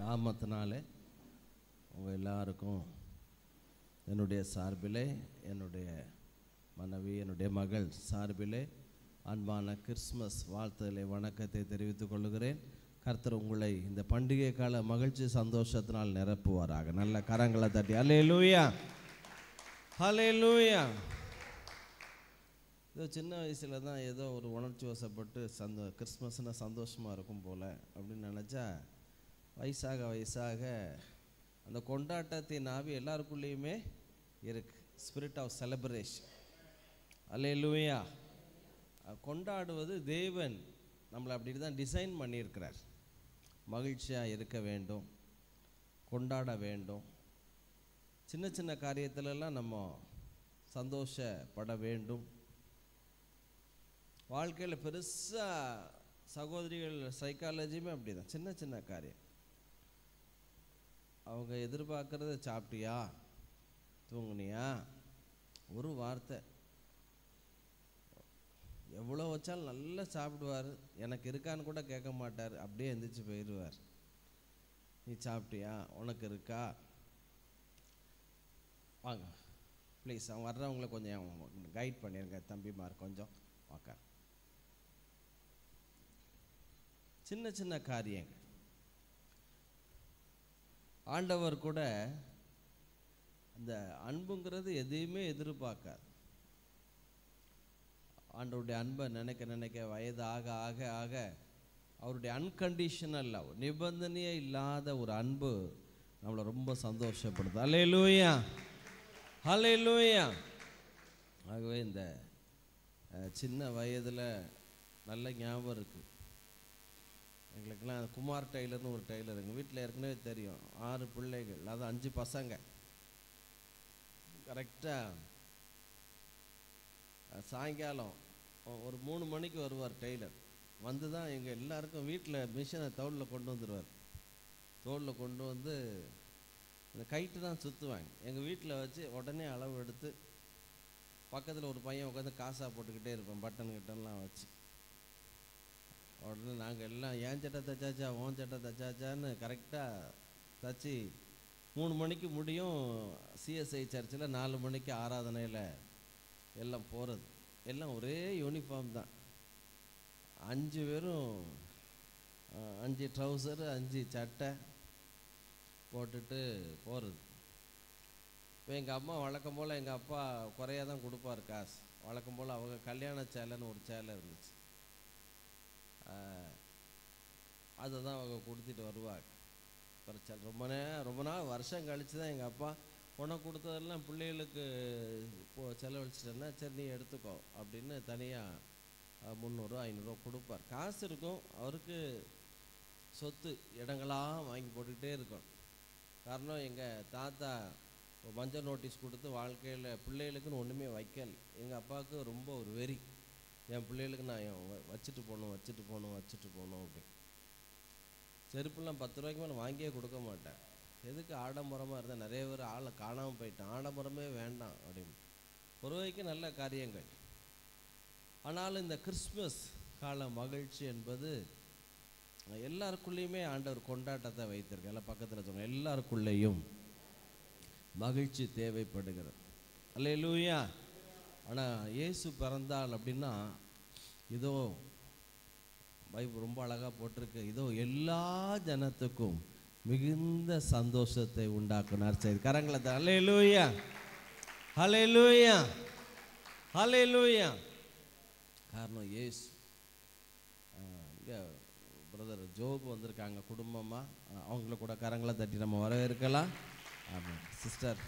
நாமத்தினாலே உங்கள் எல்லாருக்கும் என்னுடைய சார்பிலே, என்னுடைய மனைவி, என்னுடைய மகள் சார்பிலே அன்பான கிறிஸ்மஸ் வாழ்த்துதலை வணக்கத்தை தெரிவித்துக் கொள்கிறேன். கர்த்தர் உங்களை இந்த பண்டிகை கால மகிழ்ச்சி சந்தோஷத்தினால் நிரப்புவாராக. நல்ல கரங்களை தட்டி அல்லேலூயா, அல்லேலூயா. ஏதோ சின்ன வயசில் தான் ஏதோ ஒரு உணர்ச்சி வசப்பட்டு கிறிஸ்மஸ்னால் சந்தோஷமாக இருக்கும் போல் அப்படின்னு நினச்சா, வயசாக வயசாக அந்த கொண்டாட்டத்தின் ஆவி எல்லாருக்குள்ளேயுமே இருக்குது. Spirit of celebration. அல்லேலூயா. கொண்டாடுவது தேவன் நம்மளை அப்படி தான் டிசைன் பண்ணியிருக்கிறார். மகிழ்ச்சியாக இருக்க வேண்டும், கொண்டாட வேண்டும், சின்ன சின்ன காரியத்திலெல்லாம் நம்ம சந்தோஷப்பட வேண்டும். வாழ்க்கையில் பெருசாக சகோதரிகள் சைக்காலஜியுமே அப்படி தான். சின்ன சின்ன காரியம் அவங்க எதிர்பார்க்கறது, சாப்பிட்டியா, தூங்குனியா, ஒரு வார்த்தை. எவ்வளோ வச்சாலும் நல்லா சாப்பிடுவார், எனக்கு இருக்கான்னு கூட கேட்க மாட்டார், அப்படியே எந்திரிச்சு போயிடுவார். நீ சாப்பிட்டியா, உனக்கு இருக்கா, வாங்க ப்ளீஸ். அவங்க வர்றவங்களை கொஞ்சம் கைட் பண்ணிடுங்க தம்பிமார், கொஞ்சம் வாக்க. சின்ன சின்ன காரியங்கள். ஆண்டவர் கூட அந்த அன்புங்கிறது எதையுமே எதிர்பார்க்காது. ஆண்டவருடைய அன்பை நினைக்க நினைக்க வயது ஆக ஆக ஆக அவருடைய அன்கண்டிஷனல் லவ், நிபந்தனையே இல்லாத ஒரு அன்பு நம்மளை ரொம்ப சந்தோஷப்படுது. அல்லேலூயா, அல்லேலூயா. ஆகவே இந்த சின்ன வயதில் நல்ல ஞாபகம் இருக்குது எங்களுக்கெல்லாம். குமார் டெய்லர்னு ஒரு டெய்லர் எங்கள் வீட்டில் ஏற்கனவே தெரியும். 6 பிள்ளைகள், அதாவது 5 பசங்க. கரெக்டாக சாயங்காலம் ஒரு 3 மணிக்கு வருவார் டெய்லர். வந்து தான் எங்கள் எல்லாருக்கும் வீட்டில் மிஷினை தோளில் கொண்டு வந்துடுவார். தோளில் கொண்டு வந்து இந்த கைட்டு தான் சுற்றுவாங்க. எங்கள் வீட்டில் வச்சு உடனே அளவு எடுத்து பக்கத்தில் ஒரு பையன் உட்காந்து காசாக போட்டுக்கிட்டே இருப்பேன், பட்டன் கிட்டன்லாம் வச்சு. உடனே நாங்கள் எல்லாம் ஏன் சட்டை தைச்சாச்சா, ஓன் சட்டை தைச்சாச்சான்னு கரெக்டாக தச்சு 3 மணிக்கு முடியும். சிஎஸ்ஐ சர்ச்சில் 4 மணிக்கு ஆராதனையில் எல்லாம் போகிறது. எல்லாம் ஒரே யூனிஃபார்ம் தான். 5 பேரும் 5 ட்ரௌசரு 5 சட்டை போட்டுட்டு போகிறது. இப்போ எங்கள் அம்மா வழக்கம் போல், எங்கள் அப்பா குறையாக தான் கொடுப்பார் காசு. வழக்கம் போல் அவங்க கல்யாண சேலைன்னு ஒரு சேலை இருந்துச்சு, அதை தான் அவங்க கொடுத்துட்டு வருவாங்க. பிரச்சனை ரொம்ப நாள் வருஷம் கழித்து தான் எங்கள் அப்பா, உனக்கு கொடுத்ததெல்லாம் பிள்ளைகளுக்கு செலவழிச்சிட்டேன்னா சரி நீ எடுத்துக்கோ அப்படின்னு தனியாக 300 500 கொடுப்பார். காசு இருக்கும் அவருக்கு, சொத்து இடங்களாக வாங்கி போட்டுக்கிட்டே இருக்கும். காரணம் எங்கள் தாத்தா மஞ்சள் நோட்டீஸ் கொடுத்து வாழ்க்கையில் பிள்ளைகளுக்குன்னு ஒன்றுமே வைக்கல. எங்கள் அப்பாவுக்கு ரொம்ப ஒரு வெறி, என் பிள்ளைகளுக்கு நான் வச்சுட்டு போகணும் அப்படி. செருப்புலாம் 10 ரூபாய்க்கு மேலே வாங்கியே கொடுக்க மாட்டேன். எதுக்கு ஆடம்பரமாக இருந்தால், நிறைய பேர் ஆளை காணாமல் போயிட்டான், ஆடம்பரமே வேண்டாம் அப்படின்னு. ஒரு வரைக்கும் நல்ல காரியங்கள். ஆனாலும் இந்த கிறிஸ்மஸ் கால மகிழ்ச்சி என்பது எல்லாருக்குள்ளேயுமே ஆண்டவர் கொண்டாட்டத்தை வைத்திருக்க. எல்லாம் பக்கத்தில் சொல்லுங்கள், எல்லாருக்குள்ளேயும் மகிழ்ச்சி தேவைப்படுகிறது. அல்லேலூயா. ஆனால் இயேசு பிறந்தாள் அப்படின்னா, இதோ பைபிள் ரொம்ப அழகாக போட்டிருக்கு, இதோ எல்லா ஜனத்துக்கும் மிகுந்த சந்தோஷத்தை உண்டாக்குனார். சரி, கரங்களை தான். அல்லேலூயா, அல்லேலூயா, அல்லேலூயா. காரணம் இயேசு. இங்கே பிரதர் ஜோப் வந்திருக்காங்க குடும்பமாக, அவங்கள கூட கரங்களை தட்டி நம்ம வரவேற்கலாம். ஆமாம் சிஸ்டர்,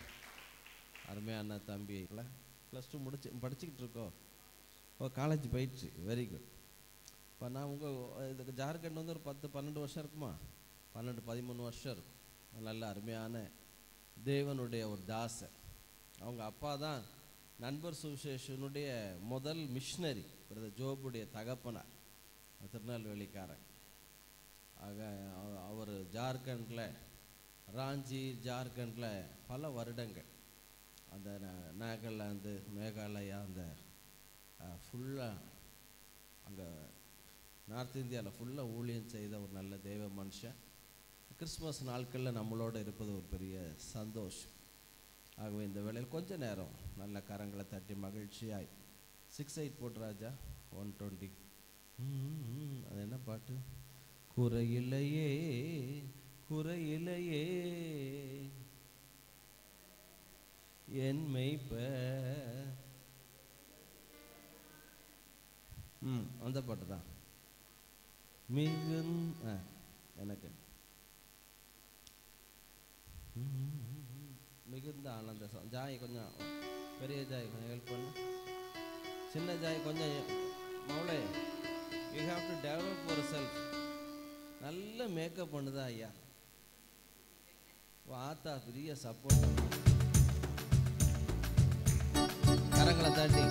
அருமையான தம்பி, +2 படிச்சுக்கிட்டு இருக்கோம். காலேஜ் போயிடுச்சு, வெரி குட். இப்போ நான் இதுக்கு ஜார்க்கண்ட் வந்து ஒரு 10-12 வருஷம் இருக்குமா, 12-13 வருஷம் இருக்கும். நல்ல அருமையான தேவனுடைய ஒரு தாசர். அவங்க அப்பா தான் நண்பர் சுவிசேஷனுடைய முதல் மிஷினரி. பிரதர் ஜோபுடைய தகப்பனார் திருநெல்வேலிக்காரன். ஆக அவர் ஜார்க்கண்டில், ராஞ்சி ஜார்க்கண்டில் பல வருடங்கள், அந்த நாகாலாந்து மேகாலயா அந்த ஃபுல்லாக அங்கே நார்த் இந்தியாவில் ஃபுல்லாக ஊழியம் செய்த ஒரு நல்ல தெய்வ மனுஷன். கிறிஸ்மஸ் நாட்களில் நம்மளோட இருப்பது ஒரு பெரிய சந்தோஷம். ஆகவே இந்த வேளையில் கொஞ்ச நேரம் நல்ல கரங்களை தட்டி மகிழ்ச்சியாய் 6-8 போட்டு ராஜா 120. அது என்ன பாட்டு? குறையில்லையே குறையில்லையே என் மேய்ப்பர். அந்த பாட்டு தான் எனக்கு மிகுந்த ஆனந்த. ஜாய் கொஞ்சம் பெரிய ஜாய் கொஞ்சம் ஹெல்ப் பண்ணு. சின்ன ஜாய் கொஞ்சம் மவுளே, you have to develop yourself. நல்ல மேக்கப் பண்ணுதா ஐயா, ஆத்தா பெரிய சப்போர்ட். கரங்களை தாட்டி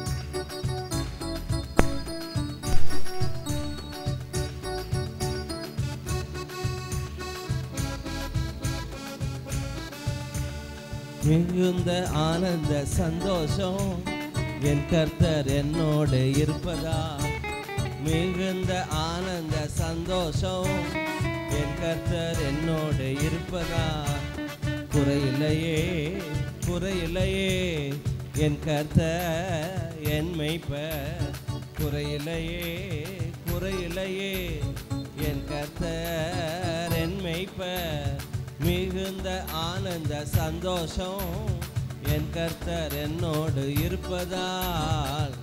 மிகுந்த ஆனந்த சந்தோஷம் என் கர்த்தர் என்னோடு இருப்பதா. மிகுந்த ஆனந்த சந்தோஷம் என் கர்த்தர் என்னோடு இருப்பதா. குறையில்லையே குறையில்லையே என் கர்த்தர் என் மேய்ப்பர். குறையில்லையே குறையில்லையே என் கர்த்தர் என் மேய்ப்பர். மிகுந்த ஆனந்த சந்தோஷம் என் கர்த்தர் என்னோடு இருப்பதால்.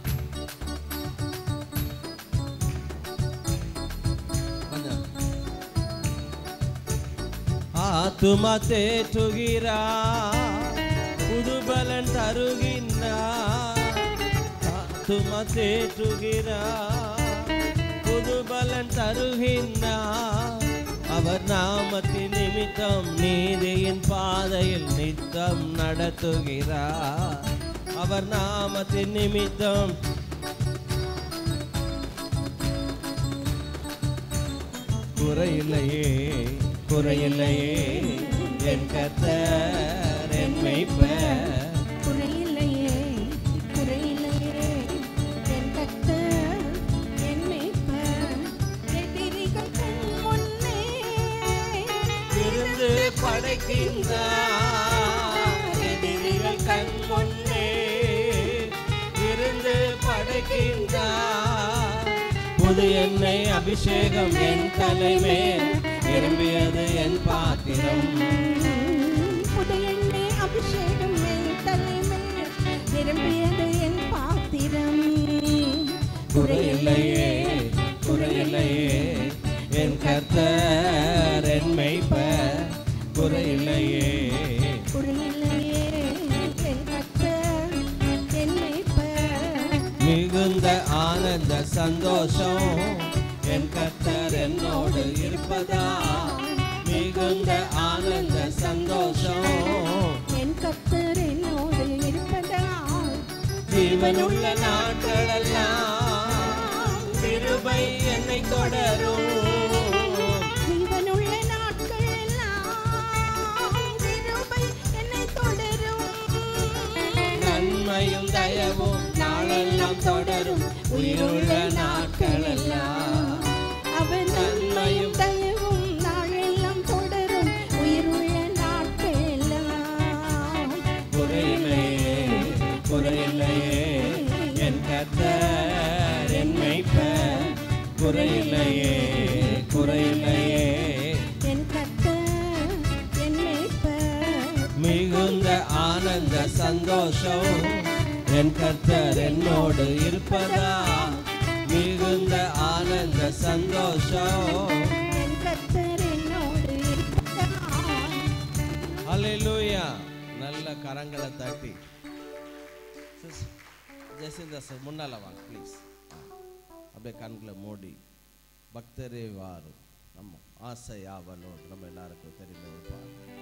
ஆத்துமா தேற்றுகிறார், புதுபலன் தருகின்றார். ஆத்துமா தேற்றுகிறார், புதுபலன் தருகின்றார். அவர் நாமத்தின் நிமித்தம் நீதியின் பாதையில் நித்தம் நடத்துகிறார். அவர் நாமத்தின் நிமித்தம் குறையில்லையே குறையில்லையே என் கர்த்தர் என் மேய்ப்பர். குறையில்லையே குறையில்லையே என் கர்த்தர் என் மேய்ப்பர். எதிரிகள் கண் முன்னே இருந்து படைக்கின்றார். எதிரிகள் கண் முன்னே இருந்து படைக்கின்றார். புது எண்ணெய் அபிஷேகம் என் தலைமேல் நிரம்பியது என் பாத்திரம். புது எண்ணெய் அபிஷேகம் என் தலைமேல் நிரம்பியது என் பாத்திரம். குறையில்லையே குறையில்லையே என் கர்த்தர் என் மேய்ப்பர். குறையில்லையே குறையில்லையே என் கர்த்தர் என் மேய்ப்பர். மிகுந்த ஆனந்த சந்தோஷம் என் கர்த்தர் என்னோடு இருப்பதா. மிகுந்த ஆனந்த சந்தோஷம் என் கர்த்தர் என்னோடு இருப்பதா. ஜீவனுள்ள நாட்களெல்லாம் கிருபை என்னை தொடரும். ஜீவனுள்ள நாட்கள் எல்லாம் கிருபை என்னை தொடரும். நன்மையும் தயவும் நாளெல்லாம் தொடரும். உயிருள்ள நாட்களெல்லாம் அவர் நன்மையும் தயவும் நாளெல்லாம் தொடரும். உயிருள்ள நாட்கள் எல்லாம் குறையில்லையே குறையில்லையே என் கர்த்தர் என் மேய்ப்பர். குறையில்லையே குறையில்லையே என் கர்த்தர் என் மேய்ப்பர். மிகுந்த ஆனந்த சந்தோஷம் என் கர்த்தர் என்னோடு இருப்பதா. மிகுந்த ஆனந்த சந்தோஷம் என் கர்த்தர் என்னோடு இருப்பதா. ஹல்லேலூயா. நல்ல கரங்களை தட்டி ஜெசிந்தா சார் முன்னால வாங்க ப்ளீஸ். அப்படியே கண்களை மூடி பக்தரே வாரும் நம்ம ஆசையாவலோடு நம்ம எல்லாருக்கும் தெரிந்த ஒரு பாடல்.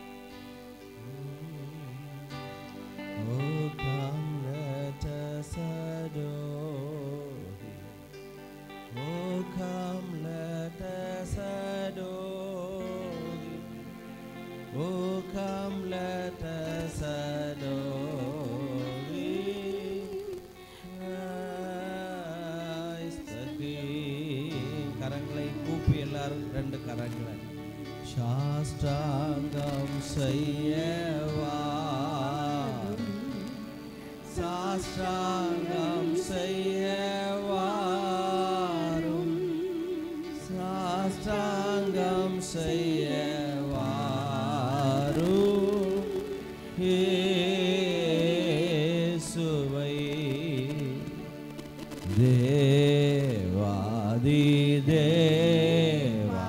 Oh, come let us adore Him. Oh, come let us adore Him. Oh, come let us adore Him. Christ the King. கரங்களை கூப்பி எல்லாரும் ரெண்டு கரங்களை சாஷ்டாங்கம் செய்யவா, சாஷ்டாங்கம் செய்யவாரும், சாஷ்டாங்கம் செய்யவாரும் இயேசுவை. தேவாதி தேவா,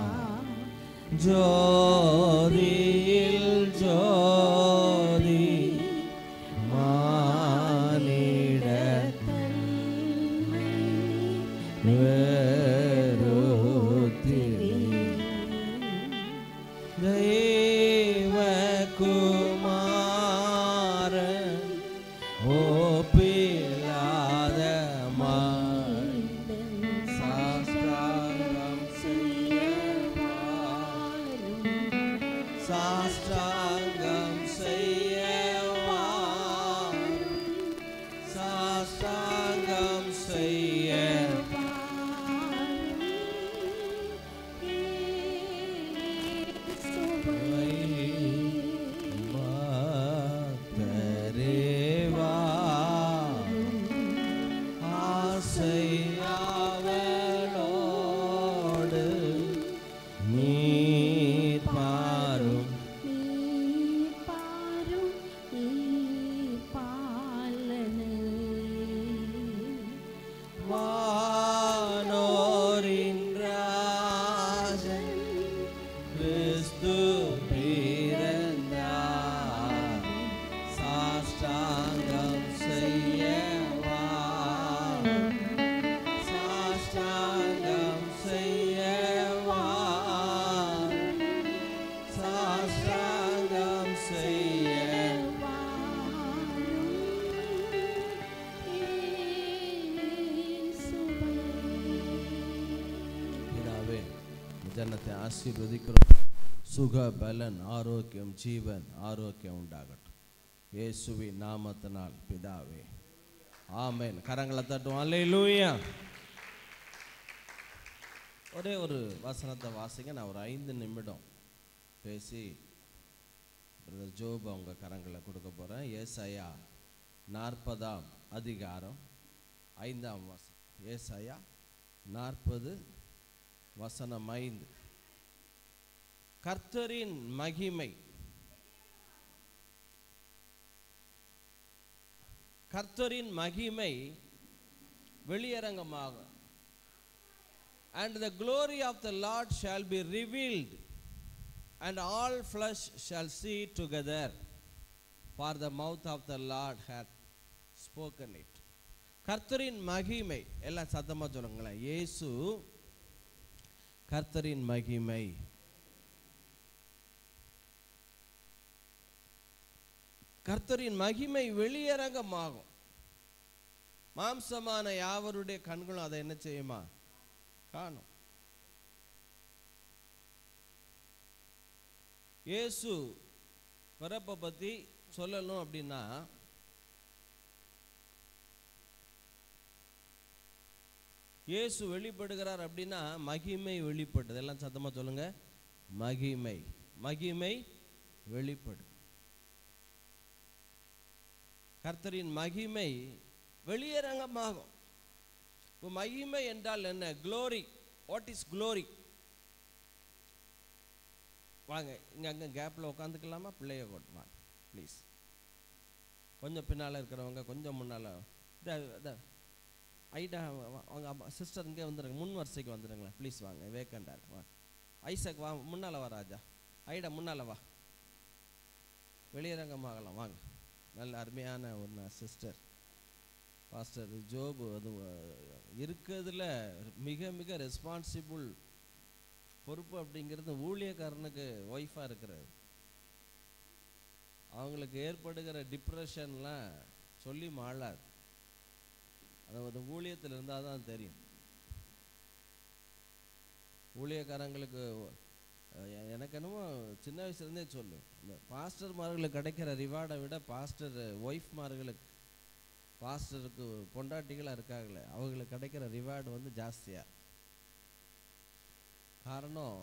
ஜோதியில் ஜோதி, மானிடத்தன்மை வெறுத்திரி, தெய்வகுமாரன் ஒப்பில்லாத சாஷ்டாங்கம் செய்யவாரும், சாஷ்டாங்கம் செய்யவாரும், சாஷ்டாங்கம் பக்தரேவா, ஆசையாவலோடு நீர் பாரும், வானோரின் ராஜன் கிறிஸ்து பிறந்தார், சாஷ்டாங்கம் செய்யவா, சாஷ்டாங்கம் செய்யவா, சாஷ்டாங்கம் செய்யவா. பிதாவே, ஜனத்தை ஆசீர்வதிக்கிறோம். சுக பலன் ஆரோக்கியம் ஜீவன் ஆரோக்கியம் உண்டாகட்டும் இயேசுவின் நாமத்தினால் பிதாவே, ஆமென். கரங்களை தட்டுவோம். அல்லேலூயா. ஒரே ஒரு வசனத்தை வாசிங்க. நான் ஒரு 5 நிமிடம் பேசி பிரதர் ஜோப் அவங்க கரங்களை கொடுக்க போகிறேன். ஏசாயா 40ஆம் அதிகாரம் 5ஆம் வசனம். ஏசாயா 40 வசனம் 5. கர்த்தரின் மகிமை, கர்த்தரின் மகிமை வெளியரங்கமாகும். And the glory of the Lord shall be revealed, and all flesh shall see it together, for the mouth of the Lord hath spoken it. கர்த்தரின் மகிமை, எல்லாம் சத்தமா சொல்லுங்களேன். இயேசு கர்த்தரின் மகிமை. கர்த்தரின் மகிமை வெளியரங்கமாகும். மாம்சமான யாவருடைய கண்களும் அதை என்ன செய்யுமா? காணும். இயேசு பிறப்பை பற்றி சொல்லணும் அப்படின்னா இயேசு வெளிப்படுகிறார் அப்படின்னா மகிமை வெளிப்பட்டது. எல்லாம் சத்தமா சொல்லுங்க. மகிமை, மகிமை வெளிப்படு. கர்த்தரின் மகிமை வெளியரங்கமாகும். இப்போ மகிமை என்றால் என்ன? க்ளோரி. What is glory? வாங்க இங்கே அங்கே கேப்பில் உட்காந்துக்கலாமா? பிள்ளைய கொண்டு வாங்க ப்ளீஸ். கொஞ்சம் பின்னால் இருக்கிறவங்க கொஞ்சம் முன்னால். ஐடா அவங்க அம்மா சிஸ்டர் இங்கே வந்துடுங்க, முன் வரிசைக்கு வந்துடுங்களேன் ப்ளீஸ். வாங்க, வேக்கண்டா இருக்கு. வாங்க ஐசக் வா, முன்னால் வா. ராஜா ஐடா முன்னால் வா, வெளியரங்கமாகலாம். வாங்க. நல்ல அருமையான ஒரு சிஸ்டர் பாஸ்டர் ஜோபு. அது இருக்கிறதுல மிக மிக ரெஸ்பான்சிபிள் பொறுப்பு அப்படிங்கிறது ஊழியக்காரனுக்கு ஒய்ஃபாக இருக்கிறது. அவங்களுக்கு ஏற்படுகிற டிப்ரெஷன்லாம் சொல்லி மாளாது. அது ஊழியத்தில் இருந்தால் தான் தெரியும். ஊழியக்காரங்களுக்கு எனக்கு என்னமோ சின்ன வயசுலேருந்தே சொல்லு, இந்த பாஸ்டர்மார்களுக்கு கிடைக்கிற ரிவார்டை விட பாஸ்டர் ஒய்ஃப்மார்களுக்கு, பாஸ்டருக்கு பொண்டாட்டிகளாக இருக்காங்களே அவங்களுக்கு கிடைக்கிற ரிவார்டு ஜாஸ்தியாக. காரணம்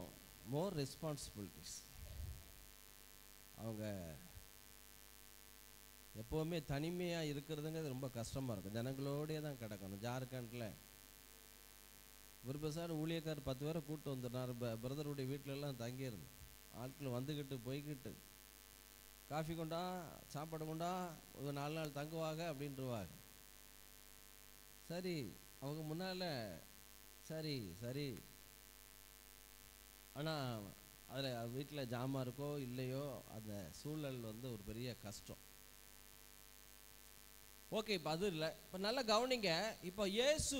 மோர் ரெஸ்பான்சிபிலிட்டிஸ். அவங்க எப்போவுமே தனிமையாக இருக்கிறதுங்கிறது ரொம்ப கஷ்டமாக இருக்கும். ஜனங்களோடே தான் கிடக்கணும். ஜார்க்கண்டில் விருப்பசார் ஊழியக்கார் 10 பேரை கூப்பிட்டு வந்துடுறார். பிரதருடைய வீட்டிலலாம் தங்கியிருந்து ஆட்கள் வந்துக்கிட்டு போய்கிட்டு காஃபி கொண்டா சாப்பாடு கொண்டா ஒரு 4 நாள் தங்குவாங்க அப்படின்ட்டுருவாங்க. சரி, அவங்க முன்னால் சரி சரி, ஆனால் அதில் வீட்டில் ஜாமான் இருக்கோ இல்லையோ அந்த சூழல் ஒரு பெரிய கஷ்டம். ஓகே, இப்போ அது இல்லை. இப்போ நல்லா கவனிங்க. இப்போ இயேசு,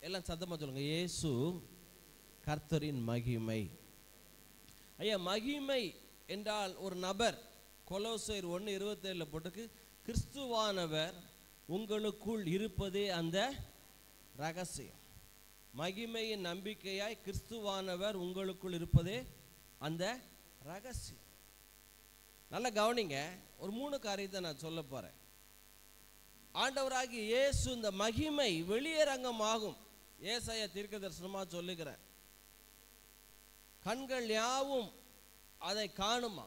எல்லாம் சத்தமாக சொல்லுங்க, இயேசு கர்த்தரின் மகிமை. ஐயா, மகிமை என்றால் ஒரு நபர். கொலோசையர் 1:27 போட்டுக்கு, கிறிஸ்துவானவர் உங்களுக்குள் இருப்பதே அந்த ரகசியம். மகிமையின் நம்பிக்கையாய் கிறிஸ்துவானவர் உங்களுக்குள் இருப்பதே அந்த ரகசியம். நல்லா கவனிங்க. ஒரு 3 காரியத்தை நான் சொல்ல போறேன். ஆண்டவராகிய இயேசு இந்த மகிமை வெளியரங்கமாகும். ஏசாயா தீர்க்கதரிசனமாக சொல்லுகிறேன். கண்கள் யாவும் அதை காணுமா.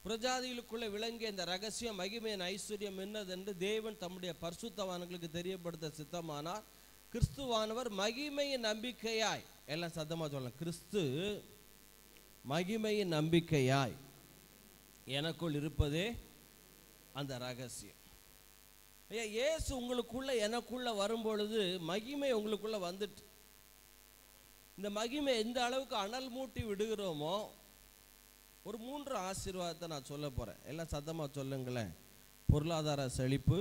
பிரஜாதிகளுக்குள்ளே விளங்கிய இந்த ரகசியம் மகிமையின் ஐஸ்வர்யம் என்னதென்று தேவன் தம்முடைய பரிசுத்தவான்களுக்கு தெரியப்படுத்த சித்தமானார். கிறிஸ்துவானவர் மகிமையின் நம்பிக்கையாய், எல்லாம் சத்தமாக சொல்லலாம், கிறிஸ்து மகிமையின் நம்பிக்கையாய் எனக்குள் இருப்பதே அந்த ரகசியம். ஐயா, இயேசு உங்களுக்குள்ள எனக்குள்ள வரும்பொழுது மகிமை உங்களுக்குள்ள வந்துட்டு, இந்த மகிமை எந்த அளவுக்கு அனல் மூட்டி விடுகிறோமோ, ஒரு 3 ஆசீர்வாதத்தை நான் சொல்ல போறேன். எல்லாம் சத்தமாக சொல்லுங்களேன். பொருளாதார செழிப்பு,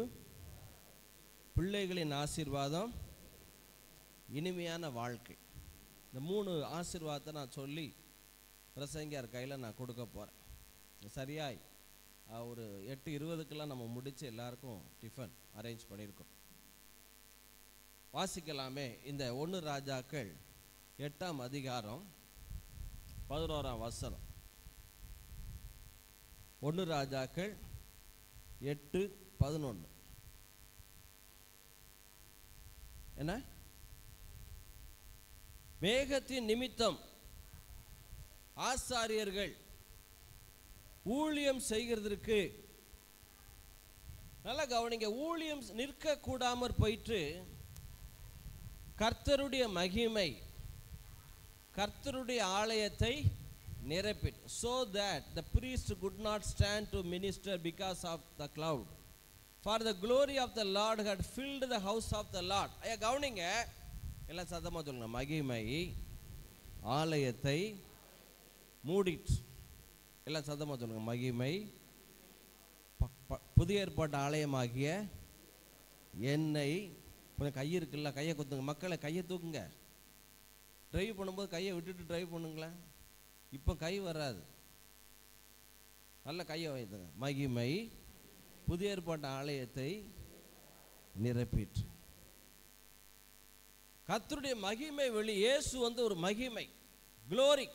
பிள்ளைகளின் ஆசீர்வாதம், இனிமையான வாழ்க்கை. இந்த 3 ஆசீர்வாதத்தை நான் சொல்லி பிரசங்கியார் கையில் நான் கொடுக்க போறேன். சரியாய் ஒரு 8:20 நம்ம முடிச்சு எல்லாருக்கும் டிஃபன் அரேஞ்ச் பண்ணியிருக்கோம். வாசிக்கலாமே. இந்த 1 ராஜாக்கள் 8ஆம் அதிகாரம் 11ஆம் வசனம். 1 ராஜாக்கள் 8:11. என்ன? மேகத்தின் நிமித்தம் ஆசாரியர்கள் ஊழியம் செய்கிறதற்கு, நல்லா கவனிங்க, ஊழியம் நிற்க கூடாமற் போயிற்று. கர்த்தருடைய மகிமை கர்த்தருடைய ஆலயத்தை நிரப்பிட். So that the priest could not stand to minister because of the cloud, for the glory of the Lord had filled the house of the Lord. ஐயா கவனிங்க, எல்லாம் சத்தமாக சொல்லுங்க, மகிமை ஆலயத்தை மூடிட்டு. எல்லாம் சத்தமாக சொல்லுங்க, மகிமை புதிய ஏற்பாட்டு ஆலயமாகிய என்னை. கொஞ்சம் கை இருக்குல்ல, கையை குத்துங்க. மக்களை கையை தூக்குங்க. டிரைவ் பண்ணும்போது கையை விட்டுட்டு டிரைவ் பண்ணுங்களேன். இப்போ கை வராது, நல்ல கையை வைத்துங்க. மகிமை புதிய ஏற்பாட்டு ஆலயத்தை நிரப்பிற்று. கர்த்தருடைய மகிமை வெளி. இயேசு ஒரு மகிமை, குளோரி.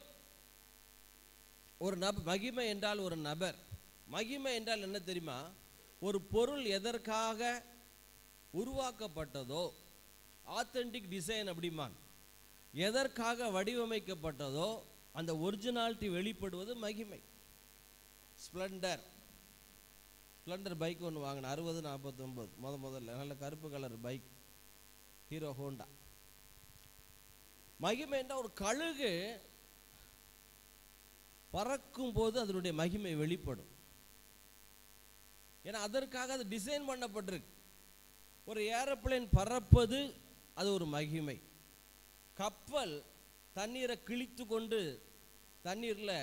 ஒரு நபர். மகிமை என்றால் ஒரு நபர். மகிமை என்றால் என்ன தெரியுமா? ஒரு பொருள் எதற்காக உருவாக்கப்பட்டதோ, ஆத்தென்டிக் டிசைன் அப்படிமான், எதற்காக வடிவமைக்கப்பட்டதோ அந்த ஒரிஜினாலிட்டி வெளிப்படுவது மகிமை. ஸ்ப்ளெண்டர் பைக் ஒன்று வாங்கினேன் 6049 முதல்ல நல்ல கருப்பு கலர் பைக், ஹீரோ ஹோண்டா. மகிமை என்றால் ஒரு கழுகு பறக்கும் போது அதனுடைய மகிமை வெளிப்படும். ஏன்னா அதற்காக அது டிசைன் பண்ணப்பட்டிருக்கு. ஒரு ஏரோப்ளேன் பறப்பது அது ஒரு மகிமை. கப்பல் தண்ணீரை கிழித்து கொண்டு தண்ணீரில்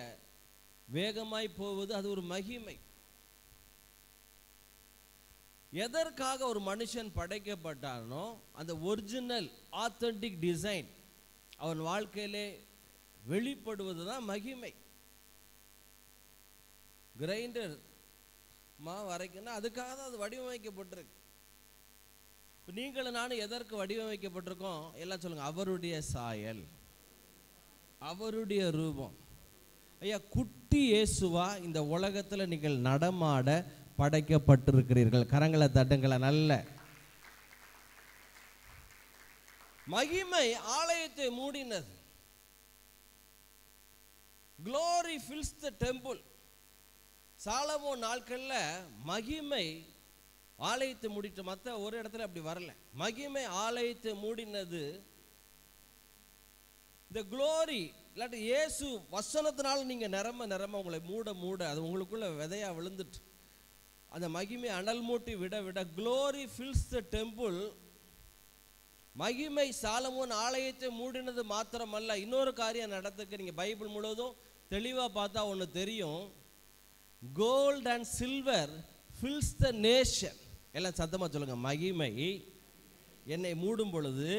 வேகமாய் போவது அது ஒரு மகிமை. எதற்காக ஒரு மனுஷன் படைக்கப்பட்டானோ அந்த ஒரிஜினல் ஆத்தென்டிக் டிசைன் அவன் வாழ்க்கையிலே வெளிப்படுவது தான் மகிமை. கிரைண்டர் மாவு அரைக்கணும், அதுக்காக தான் அது வடிவமைக்கப்பட்டிருக்கு. நீங்களும் நானும் எதற்கு வடிவமைக்கப்பட்டிருக்கோம்? எல்லாம் சொல்லுங்க, அவருடைய சாயல், அவருடைய ரூபம். ஐயா, குட்டி இயேசுவா இந்த உலகத்தில் நீங்கள் நடமாட படைக்கப்பட்டிருக்கிறீர்கள். கரங்களை தட்டுங்களை. நல்ல மகிமை ஆலயத்தை மூடினது. glory fills the temple. Solomon நாட்கள்ல மகிமை ஆலயத்தை மூடிட்டு, மற்ற ஒரு இடத்துல அப்படி வரல. மகிமை ஆலயத்தை மூடினது. இந்த glory இல்லாட்டி இயேசு வசனத்தினால நீங்க நிரம்ப உங்களை மூட அது உங்களுக்குள்ள விதையா விழுந்துட்டு அந்த மகிமை அனல் மூட்டி விட glory fills the temple. மகிமை சாலமோன் ஆலயத்தை மூடினது மாத்திரமல்ல, இன்னொரு காரியம் நடந்துக்கு. நீங்க பைபிள் முழுவதும் தெளிவா பார்த்தா ஒன்று தெரியும். Gold and silver fills the nation. எல்லாம் சத்தமா சொல்லுங்க. மகிமை என்னை மூடும் பொழுது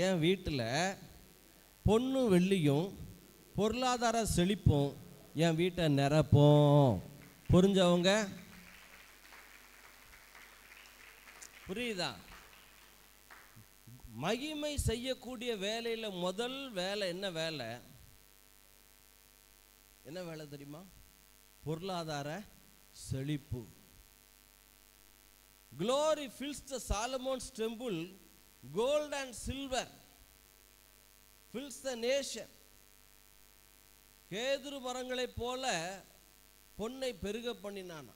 என் வீட்டில் பொன்னும் வெள்ளியும் பொருளாதார செழிப்பும் என் வீட்டை நிரப்போம். புரிஞ்சவங்க? புரியுதா? மகிமை செய்யக்கூடிய வேலையில் முதல் வேலை என்ன வேலை? என்ன வேலை தெரியுமா? பொருளாதார செழிப்பு. Glory fills the Solomon's temple. Gold and silver fills the nation. கேதுரு மரங்களை போல பொன்னை பெருக பண்ணினானா,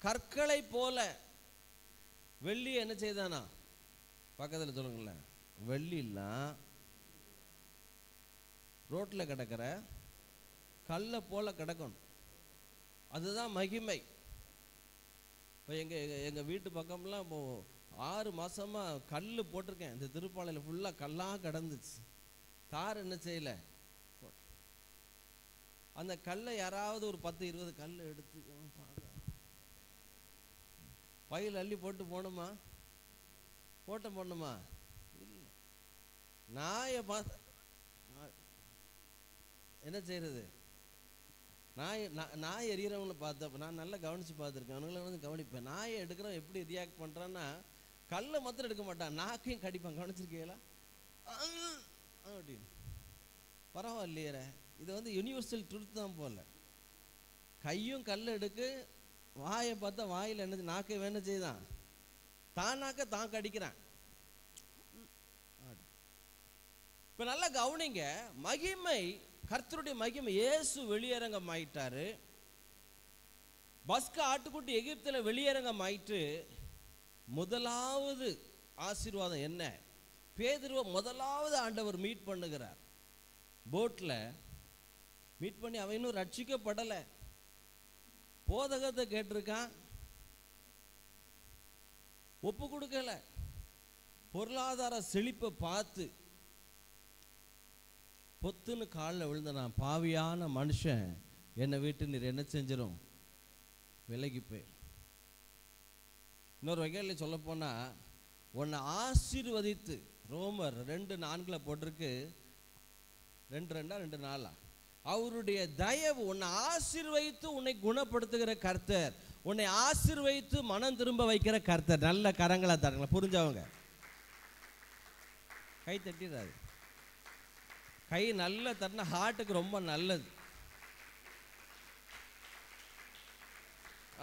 கற்களை போல வெள்ளி என்ன செய்தானா? பக்கத்தில் சொல்லுங்களேன். வெள்ளிலாம் ரோட்டில் கிடக்கிற கல்லை போல கிடக்கணும். அதுதான் மகிமை. இப்போ எங்கள் வீட்டு பக்கம்லாம் இப்போ 6 மாதமாக கல் போட்டிருக்கேன். இந்த திருப்பாலையில் ஃபுல்லாக கல்லாக கிடந்துச்சு. தார் என்ன செய்யலை. அந்த கல்லை யாராவது ஒரு 10-20 கல் எடுத்து பையில் அள்ளி போட்டு போகணுமா? போடணுமா? இல்லை. நாயை பார்த்து என்ன செய்யறது? நாய் எறிகிறவங்களை பார்த்தப்ப நான் நல்லா கவனித்து பார்த்துருக்கேன். அவங்கள வந்து கவனிப்பேன். நாயை எடுக்கிறவன் எப்படி ரியாக்ட் பண்ணுறான்னா, கல்லை மாத்திரம் எடுக்க மாட்டான், நாக்கையும் கடிப்பான். கவனிச்சிருக்கீங்களா? அப்படின்னு. பரவாயில்லையே, இது வந்து யூனிவர்சல் ட்ரூத் தான் போல. கையும் கல் எடுக்கு, வாயை பார்த்தா வாயில் என்ன, நாக்கை வேணும் செய்தான், தானாக்க தான் கடிக்கிறான். இப்போ நல்லா கவனிங்க. மகிமை, கர்த்தருடைய மகிமை. இயேசு வெளியரங்கம் ஆயிட்டாரு. பஸ்கா ஆட்டுக்குட்டி எகிப்தில் வெளியரங்கம் ஆயிட்டு முதலாவது ஆசீர்வாதம் என்ன? பேதுருவை முதலாவது ஆண்டவர் மீட் பண்ணுகிறார். போட்டில் மீட் பண்ணி அவன் இன்னும் ரட்சிக்கப்படலை. போதகத்தை கேட்டிருக்கான், ஒப்பு கொடுக்கல. பொருளாதார செழிப்பை பார்த்து பொத்துன்னு காலில் விழுந்த, நான் பாவியான மனுஷன், என்னை விட்டு நீர் என்ன செஞ்சிடும்? விலகி போய். இன்னொரு வகையில் சொல்ல போனால், உன்னை ஆசீர்வதித்து, ரோமர் 2:4 போட்டிருக்கு, 2:2 அவருடைய தயவு உன்னை ஆசீர்வதித்து உன்னை குணப்படுத்துகிற கர்த்தர், உன்னை ஆசீர்வதித்து மனம் திரும்ப வைக்கிற கர்த்தர். நல்ல கரங்களை தரங்களா? புரிஞ்சவங்க கை தட்டிடாது. கை நல்ல தட்டினா ஹார்ட்டுக்கு ரொம்ப நல்லது.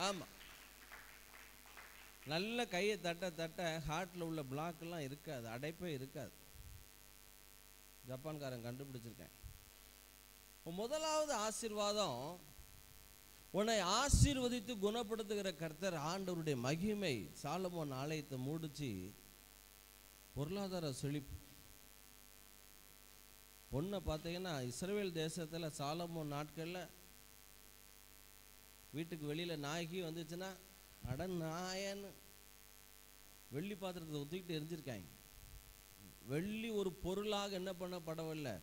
ஆமாம், நல்ல கையை தட்ட ஹார்ட்டில் உள்ள பிளாக்கெல்லாம் இருக்காது, அடைப்பே இருக்காது. ஜப்பான்காரன் கண்டுபிடிச்சிருக்கேன். முதலாவது ஆசீர்வாதம், உன்னை ஆசீர்வதித்து குணப்படுத்துகிற கர்த்தர், ஆண்டவருடைய மகிமை. சாலமோன் ஆலயத்தை மூடிச்சு பொருளாதார செழிப்பு. பொண்ணை பார்த்தீங்கன்னா இஸ்ரவேல் தேசத்தில் சாலமோன் நாட்களில் வீட்டுக்கு வெளியில் நாய்க்கு வந்துச்சுன்னா அட நாயன்னு வெள்ளி பாத்திரத்தை ஒத்துக்கிட்டு எரிஞ்சிருக்காங்க. வெள்ளி ஒரு பொருளாக என்ன பண்ணப்படவில்லை,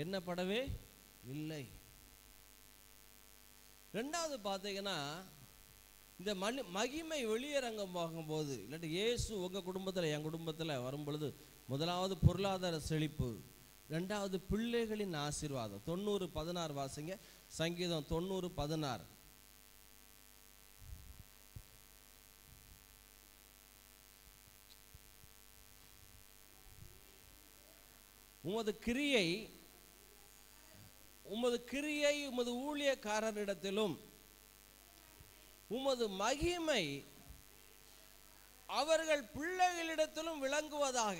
என்னப்படவே இல்லை. ரெண்டாவது பார்த்தீங்கன்னா, இந்த மகிமை வெளியரங்கம் போகும்போது, இல்லாட்டி இயேசு உங்கள் குடும்பத்தில் என் குடும்பத்தில் வரும் பொழுது, முதலாவது பொருளாதார செழிப்பு, ரெண்டாவது பிள்ளைகளின் ஆசீர்வாதம். 90:16 வாசிங்க. சங்கீதம் 90:16. உமது கிரியை உமது ஊழியக்காரரிடத்திலும் உமது மகிமை அவர்கள் பிள்ளைகளிடத்திலும் விளங்குவதாக.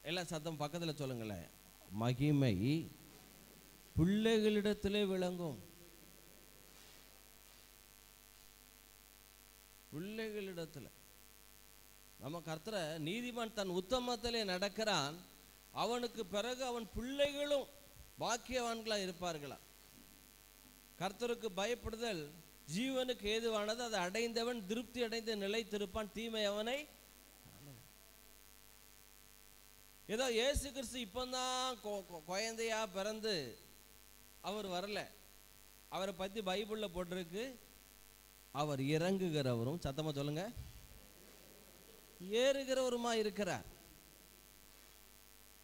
எல்லாம் சத்தம் பக்கத்தில் சொல்லுங்களேன். மகிமை பிள்ளைகளிடத்திலே விளங்கும். பிள்ளைகளிடத்தில் நம்ம கர்த்தரை நீதிமான் தன் உத்தமத்திலே நடக்கிறான், அவனுக்கு பிறகு அவன் பிள்ளைகளும் பாக்கியவான்களாக இருப்பார்களா. கர்த்தருக்கு பயப்படுதல் ஜீவனுக்கு ஏதுவானது, அதை அடைந்தவன் திருப்தி அடைந்து நிலைத்திருப்பான், தீமை அவனை. ஏதோ இயேசு கிறிஸ்து இப்போதான் குழந்தையா பிறந்து அவர் வரல. அவரை பற்றி பைபிளில் போட்டிருக்கு, அவர் இறங்குகிறவரும், சத்தமாக சொல்லுங்க, ஏறுகிறவருமா இருக்கிறார்.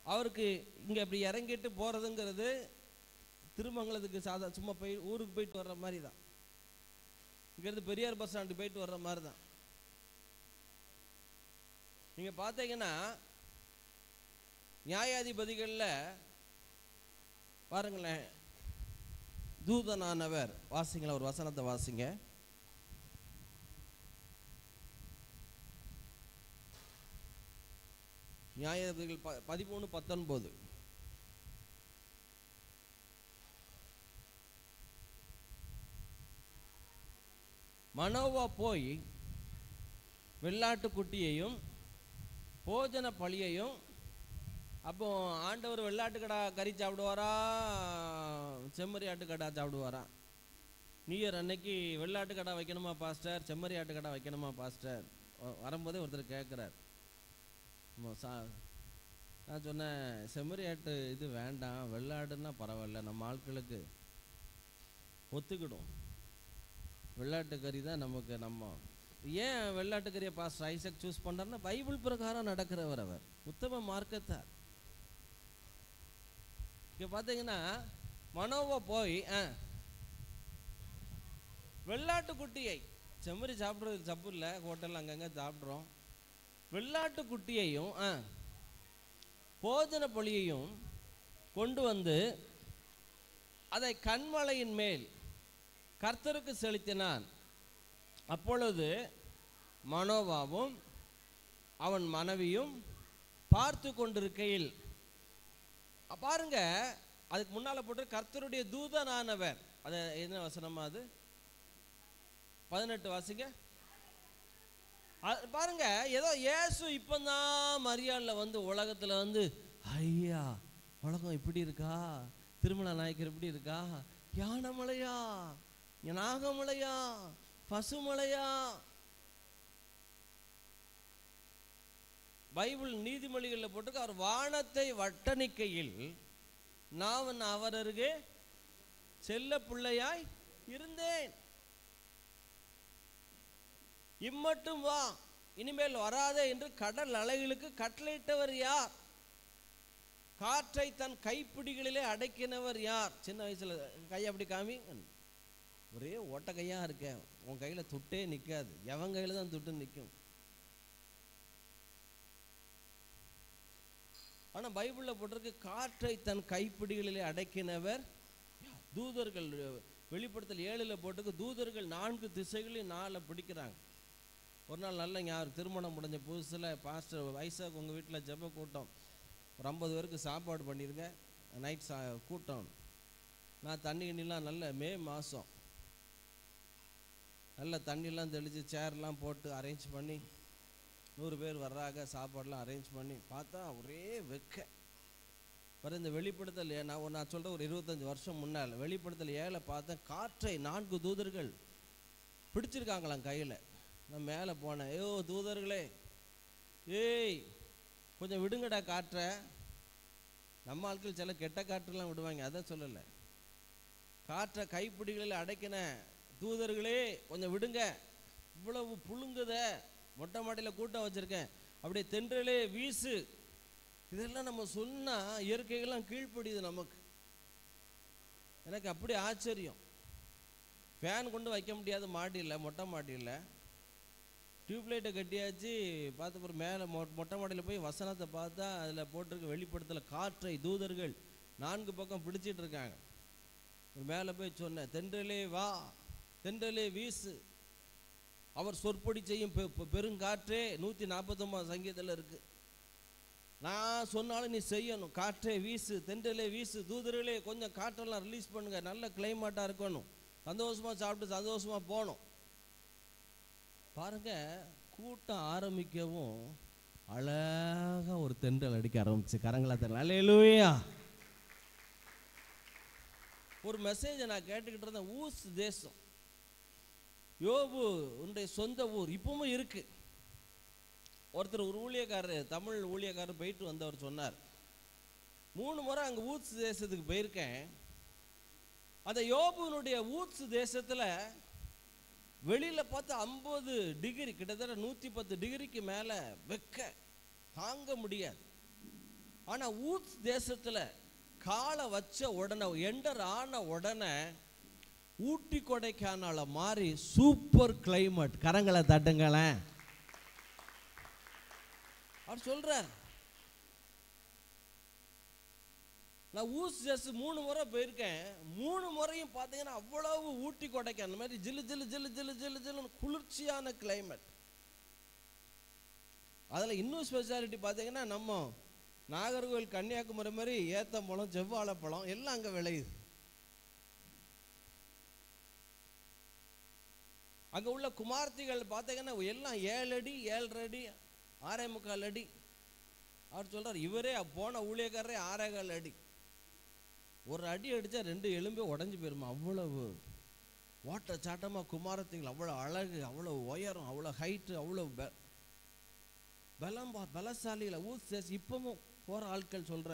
அவருக்கு இங்கே இப்படி இறங்கிட்டு போகிறதுங்கிறது திருமங்கலத்துக்கு சும்மா போய் ஊருக்கு போயிட்டு வர்ற மாதிரி தான். இங்கேருந்து பெரியார் பஸ் ஸ்டாண்டு போயிட்டு வர்ற மாதிரி தான். நீங்கள் பார்த்தீங்கன்னா நியாயாதிபதிகளில் பாருங்களேன், தூதனானவர், வாசிங்களேன், ஒரு வசனத்தை வாசிங்க. நியாயாதிபதிகள் 13:19. மனோவா போய் வெள்ளாட்டுக்குட்டியையும் போஜன பலியையும், அப்போ ஆண்டவர் வெள்ளாட்டுக்கடா கறி சாப்பிடுவாரா, செம்மறி ஆட்டுக்கடா சாப்பிடுவாரா? நியூ இயர் அன்னைக்கு வெள்ளாட்டுக்கடா வைக்கணுமா பாஸ்டர், செம்மறி ஆட்டுக்கடா வைக்கணுமா பாஸ்டர்? வரும்போதே ஒருத்தர் கேட்குறார். நான் சொன்னேன், செம்மறி ஆட்டு இது வேண்டாம், வெள்ளாடுன்னா பரவாயில்ல, நம்ம ஆட்களுக்கு ஒத்துக்கிடும். வெள்ளாட்டு கறி தான் நமக்கு. நம்ம ஏன் வெள்ளாட்டு கறியை பாஸ்டர் ஐசக் சூஸ் பண்ணுறாருன்னா, பைபிள் பிரகாரம் நடக்கிறவர், அவர் உத்தம மார்க்கத்தார். இங்கே பார்த்தீங்கன்னா மனோவா போய் வெள்ளாட்டுக்குட்டியை, செம்மறி சாப்பிட்றது தப்பு இல்லை, ஹோட்டலில் அங்கங்கே சாப்பிட்றோம், வெள்ளாட்டுக்குட்டியையும் போஜன பலியையும் கொண்டு வந்து அதை கன்மலையின் மேல் கர்த்தருக்கு செலுத்தினான். அப்பொழுது மனோவாவும் அவன் மனைவியும் பார்த்து கொண்டிருக்கையில், பாருங்க, அதுக்கு முன்னால போட்டு கர்த்தருடைய தூதனானவர், அது என்ன வசனமா, அது 18 வாசிங்க. பாருங்க, ஏதோ இயேசு இப்பதான் மரியாளில் வந்து உலகத்தில் வந்து, ஐயா உலகம் இப்படி இருக்கா, திருமண நாயக்கர் இப்படி இருக்கா, யானமலையா, நாகமலையா, பசுமலையா. பைபிள் நீதிமொழிகளில் போட்டு, அவர் வானத்தை வட்டணிக்கையில் நான் அவர் அருகே செல்ல பிள்ளையாய் இருந்தேன், இம்மட்டும் வா, இனிமேல் வராதே என்று கடல் அலைகளுக்கு கட்டளையிட்டவர் யார்? காற்றை தன் கைப்பிடிகளிலே அடக்கினவர் யார்? சின்ன வயசுல கையை அப்படி காமி, ஒரே ஓட்ட கையா இருக்கேன், உன் கையில துட்டே நிற்காது, எவன் கையில தான் துட்டு நிற்கும். ஆனா பைபிள்ல போட்டிருக்கு, காற்றை தன் கைப்பிடிகளிலே அடக்கினவர். தூதர்கள் வெளிப்படுத்தல் 7 போட்டிருக்கு, தூதர்கள் 4 திசைகளையும் 4 பிடிக்கிறாங்க. ஒரு நாள் நல்ல ஞாபகம், திருமணம் முடிஞ்ச புதுசில் பாஸ்டர் ஐசக் உங்கள் வீட்டில் ஜெப கூட்டம், ஒரு 50 பேருக்கு சாப்பாடு பண்ணிடுங்க, நைட் கூட்டம். நான் தண்ணி கிண்ணிலாம் நல்ல மே மாதம் நல்ல தண்ணிலாம் தெளித்து சேர்லாம் போட்டு அரேஞ்ச் பண்ணி 100 பேர் வர்றாங்க, சாப்பாடெலாம் அரேஞ்ச் பண்ணி பார்த்தா ஒரே வெக்க. பிறகு இந்த வெளிப்படுத்தல், நான் சொல்கிறேன், ஒரு 25 வருஷம் முன்னால் வெளிப்படுத்தல் 7 பார்த்தேன், காற்றை 4 தூதர்கள் பிடிச்சிருக்காங்களாம் கையில். நான் மேலே போனேன், ஐயோ தூதர்களே, ஏய் கொஞ்சம் விடுங்கடா காற்றை. நம்ம ஆட்கள் சில கெட்ட காற்றுலாம் விடுவாங்க, அதான் சொல்லலை. காற்றை கைப்பிடிகளில் அடைக்கின தூதர்களே கொஞ்சம் விடுங்க, இவ்வளவு புழுங்குத, மொட்டை மாடியில் கூட்டம் வச்சுருக்கேன், அப்படியே தென்றலே வீசு. இதெல்லாம் நம்ம சொன்னால் இயற்கைகள்லாம் கீழ்ப்படியுது நமக்கு. எனக்கு அப்படி ஆச்சரியம். ஃபேன் கொண்டு வைக்க முடியாது மாடியில், மொட்டை மாடியில் டியூப்லைட்டை கட்டியாச்சு. பார்த்த பிறகு மேலே மொட்டை மாடியில் போய் வசனத்தை பார்த்தா அதில் போட்டிருக்க வெளிப்படுத்தல காற்றை தூதர்கள் 4 பக்கம் பிடிச்சிட்டு இருக்காங்க. மேலே போய் சொன்னேன், தென்றலே வா, தென்றலே வீசு, அவர் சொற்பொடி செய்யும் பெருங்காற்றே, 149 சங்கீதத்தில் இருக்கு. நான் சொன்னாலும் நீ செய்யணும். காற்றே வீசு, தென்றலே வீசு, தூதர்களே கொஞ்சம் காற்றெல்லாம் ரிலீஸ் பண்ணுங்க, நல்ல கிளைமேட்டாக இருக்கணும், சந்தோஷமாக சாப்பிட்டு சந்தோஷமாக போகணும். பாருங்க, கூட்டம் ஆரம்பிக்கவும் அழகாக ஒரு தென்றல் அடிக்க ஆரம்பிச்சு. கரங்களா தெரியல. அல்லேலூயா. ஒரு மெசேஜை நான் கேட்டுக்கிட்டு இருந்தேன். ஊஸ் தேசம், யோபு உன்னுடைய சொந்த ஊர் இப்பவும் இருக்கு. ஒருத்தர் ஒரு ஊழியக்காரர், தமிழ் ஊழியக்காரர் போயிட்டு வந்தவர் சொன்னார், 3 முறை அங்கே ஊத்ஸ் தேசத்துக்கு போயிருக்கேன். அந்த யோபுனுடைய ஊத்ஸ் தேசத்தில் வெளியில் பார்த்தா 50 டிகிரி, கிட்டத்தட்ட 110 டிகிரிக்கு மேலே வெக்க தாங்க முடியாது. ஆனால் ஊத்ஸ் தேசத்தில் காலை வச்ச உடனே, எண்டர் ஆன உடனே ஊட்டி கொடைக்கானல மாதிரி சூப்பர் கிளைமேட். கரங்களை தட்டுங்களேன். அவர் சொல்றார், நான் ஊஸ் தேச 3 முறை போயிருக்கேன். 3 முறையும் பார்த்தீங்கன்னா அவ்வளவு ஊட்டி கொடைக்கானல் மாதிரி ஜில்லு ஜில்லு ஜில்லு ஜில்லு ஜில்லு ஜில்லுன்னு குளிர்ச்சியான கிளைமேட். அதில் இன்னும் ஸ்பெஷாலிட்டி பார்த்தீங்கன்னா, நம்ம நாகர்கோவில் கன்னியாகுமரி மாதிரி ஏத்தம்பழம், செவ்வாழைப்பழம் எல்லாம் அங்கே விளையுது. அங்கே உள்ள குமார்த்திகள் பார்த்தீங்கன்னா எல்லாம் 7 அடி 7.5 அடி 6.25 அடி. அவர் சொல்றார், இவரே போன ஊழியக்காரரே 6.25 அடி. ஒரு அடி அடித்தா 2 எலும்பே உடஞ்சி போயிருமா. அவ்வளவு ஓட்ட சாட்டமாக குமாரத்திகள், அவ்வளோ அழகு, அவ்வளோ உயரம், அவ்வளோ ஹைட்டு, அவ்வளோ பலசாலிகளை ஊஸ் தேசி இப்பவும் போகிற ஆட்கள் சொல்கிற.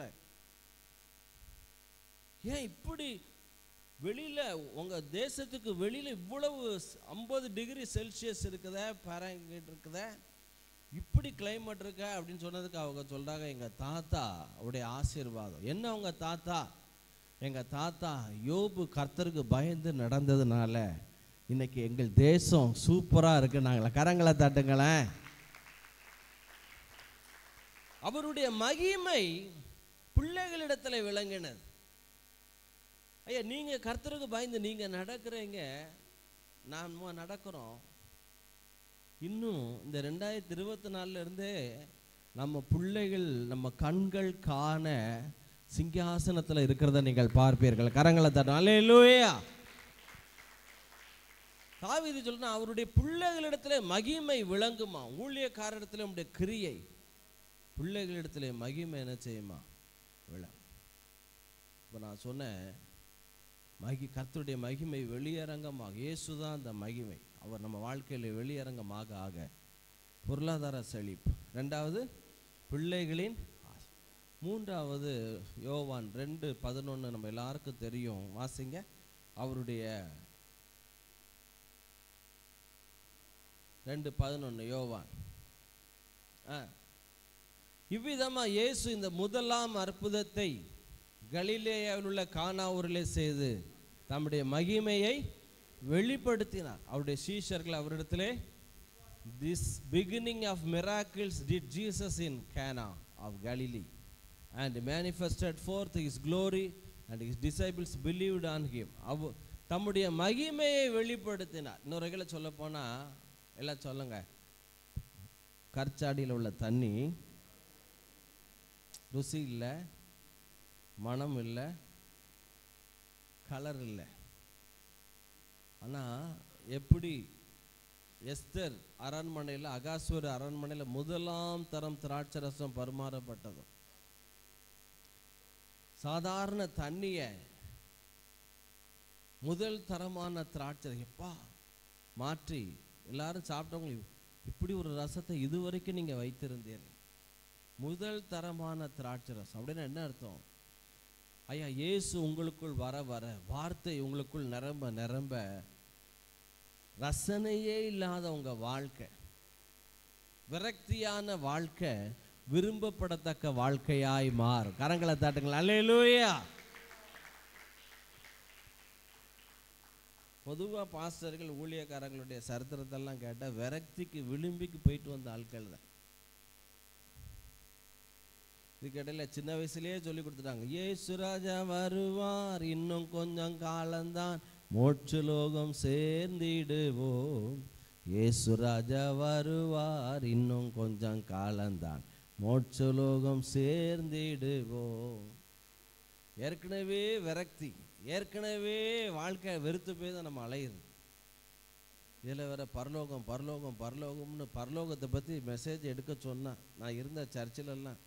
ஏன் இப்படி வெளியில் உங்கள் தேசத்துக்கு வெளியில் இவ்வளவு 50 டிகிரி செல்சியஸ் இருக்குதா, பாராங்கிட் இருக்குதா, இப்படி கிளைமேட் இருக்க அப்படின்னு சொன்னதுக்கு அவங்க சொல்கிறாங்க, எங்கள் தாத்தா அவருடைய ஆசீர்வாதம். என்ன அவங்க தாத்தா? எங்கள் தாத்தா யோபு கர்த்தருக்கு பயந்து நடந்ததுனால இன்னைக்கு எங்கள் தேசம் சூப்பராக இருக்கு. நாங்களே கரங்களை தட்டுங்களேன். அவருடைய மகிமை பிள்ளைகளிடத்தில் விளங்கினது. ஐயா, நீங்கள் கர்த்தருக்கு பயந்து நீங்கள் நடக்கிறீங்க, நாம் நடக்கிறோம். இன்னும் இந்த 2024 இருந்தே நம்ம பிள்ளைகள், நம்ம கண்கள் காண சிங்காசனத்தில் இருக்கிறத நீங்கள் பார்ப்பீர்கள். கரங்களை தட்டணும். அல்லேலூயா. தாவீது சொல்றா, அவருடைய பிள்ளைகளிடத்துல மகிமை விளங்குமா. ஊழியக்காரரிடத்துல நம்முடைய கிரியை, பிள்ளைகளிடத்துல மகிமை என்ன செய்யுமா? விளங்கும். இப்போ நான் சொன்னேன், கர்த்தருடைய மகிமை வெளியரங்கமாக, இயேசுதான் அந்த மகிமை. அவர் நம்ம வாழ்க்கையில் வெளியரங்கமாக ஆக பொருளாதார செழிப்பு. 2வது பிள்ளைகளின் ஆசை. 3வது யோவான் 2:11 நம்ம எல்லாருக்கும் தெரியும், வாசிங்க. அவருடைய 2:11 யோவான். இவ்விதமா இயேசு இந்த முதலாம் அற்புதத்தை கலிலேயாவில் உள்ள கானா ஊரிலே செய்து தம்முடைய மகிமையை வெளிப்படுத்தினார். அவருடைய சீஷர்கள் அவரிடத்திலே, this beginning of miracles did Jesus in Cana of Galilee and manifested forth his glory and his disciples believed on him. தம்முடைய மகிமையை வெளிப்படுத்தினார். இன்னொரு வகையில சொல்ல போனா, எல்லாம் சொல்லுங்க, கற்சாடியில் உள்ள தண்ணி ருசி இல்லை, மனம் இல்லை, கலர் இல்லை. ஆனால் எப்படி எஸ்தர் அரண்மனையில், அகாஸ்வர் அரண்மனையில் முதலாம் தரம் திராட்சை ரசம் பரிமாறப்பட்டதும் சாதாரண தண்ணியை முதல் தரமான திராட்சை எப்பா மாற்றி எல்லாரும் சாப்பிட்டவங்க, இப்படி ஒரு ரசத்தை இதுவரைக்கும் நீங்கள் வைத்திருந்தீர்கள், முதல் தரமான திராட்சை ரசம் அப்படின்னா என்ன அர்த்தம்? ஐயா, இயேசு உங்களுக்குள் வர வர, வார்த்தை உங்களுக்குள் நிரம்ப நிரம்ப, ரசனையே இல்லாத உங்க வாழ்க்கை, விரக்தியான வாழ்க்கை விரும்பப்படத்தக்க வாழ்க்கையாய் மாறும். கரங்களை தாட்டுங்கள். அல்லேலூயா. பொதுவாக பாஸ்டர்கள் ஊழியக்காரங்களுடைய சரித்திரத்தெல்லாம் கேட்டால் விரக்திக்கு விளிம்பிக்கு போயிட்டு வந்த ஆட்கள் தான். இதுக்கிடையில் சின்ன வயசுலேயே சொல்லி கொடுத்துட்டாங்க, இயேசு ராஜா வருவார், இன்னும் கொஞ்சம் காலம்தான், மோட்சலோகம் சேர்ந்திடுவோம். இயேசு ராஜா வருவார், இன்னும் கொஞ்சம் காலம்தான், மோட்சலோகம் சேர்ந்திடுவோம். ஏற்கனவே விரக்தி, ஏற்கனவே வாழ்க்கை வெறுத்து போய் தான் நம்ம அலையுது. இதில் வேற பரலோகம் பரலோகம் பரலோகம்னு பரலோகத்தை பற்றி மெசேஜ் எடுக்க சொன்னா, நான் இருந்த சர்ச்சிலெல்லாம்